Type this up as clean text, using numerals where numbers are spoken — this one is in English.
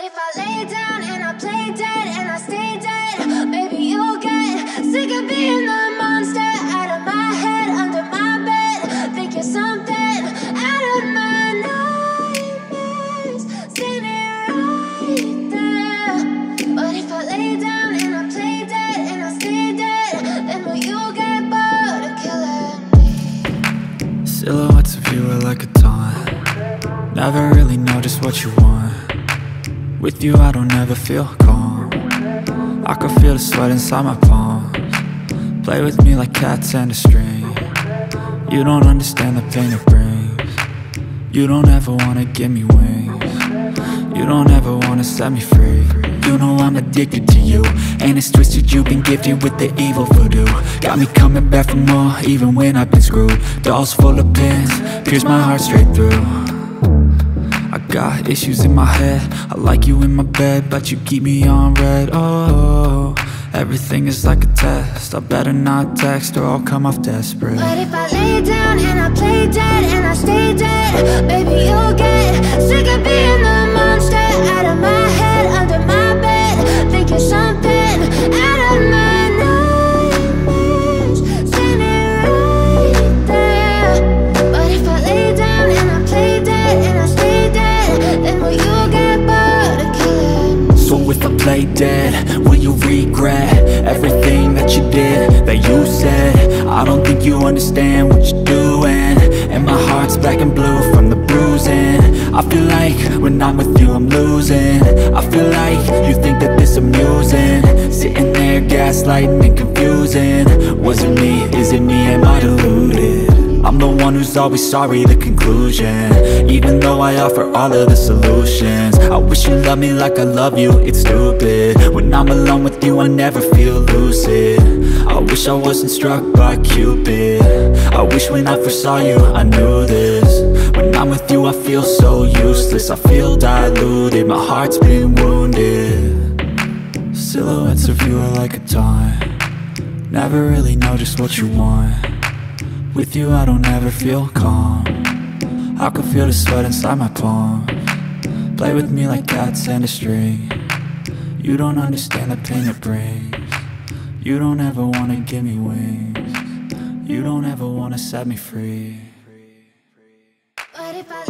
if I lay down and I play dead and I stay dead, maybe you'll get sick of being the monster out of my head, under my bed. Think you're something out of my nightmares, standing right there. But if I lay down and I play dead and I stay dead, then will you get bored of killing me? Silhouettes of you are like a taunt. Never really know just what you want. With you I don't ever feel calm. I can feel the sweat inside my palms. Play with me like cats and a string. You don't understand the pain it brings. You don't ever wanna give me wings. You don't ever wanna set me free. You know I'm addicted to you, and it's twisted, you've been gifted with the evil voodoo. Got me coming back for more, even when I've been screwed. Dolls full of pins, pierce my heart straight through. I got issues in my head, I like you in my bed, but you keep me on red. Oh, everything is like a test, I better not text or I'll come off desperate. But if I lay down and I play dead and I stay dead, maybe you'll get sick of being the monster out of my head, under my bed. Think you're something out of my nightmares, standing right there. But if I lay down and I play dead and I stay dead, then will you get bored of killing me? So if I play dead, will you regret everything that you did, that you said? I don't think you understand what you're doing, and my heart's black and blue from the bruising. I feel like when I'm with you I'm losing. I feel like you think that this amusing, sitting there gaslighting and confusing. Was it me? Is it me? Am I deluded? I'm the one who's always sorry, the conclusion, even though I offer all of the solutions. I wish you loved me like I love you, it's stupid. When I'm alone with you I never feel lucid. I wish I wasn't struck by Cupid. I wish when I first saw you I knew this. When I'm with you I feel so useless, I feel diluted, my heart's been wounded. Silhouettes of you are like a taunt. Never really know just what you want. With you I don't ever feel calm. I can feel the sweat inside my palms. Play with me like cats and a string. You don't understand the pain it brings. You don't ever wanna give me wings. You don't ever wanna set me free. But if I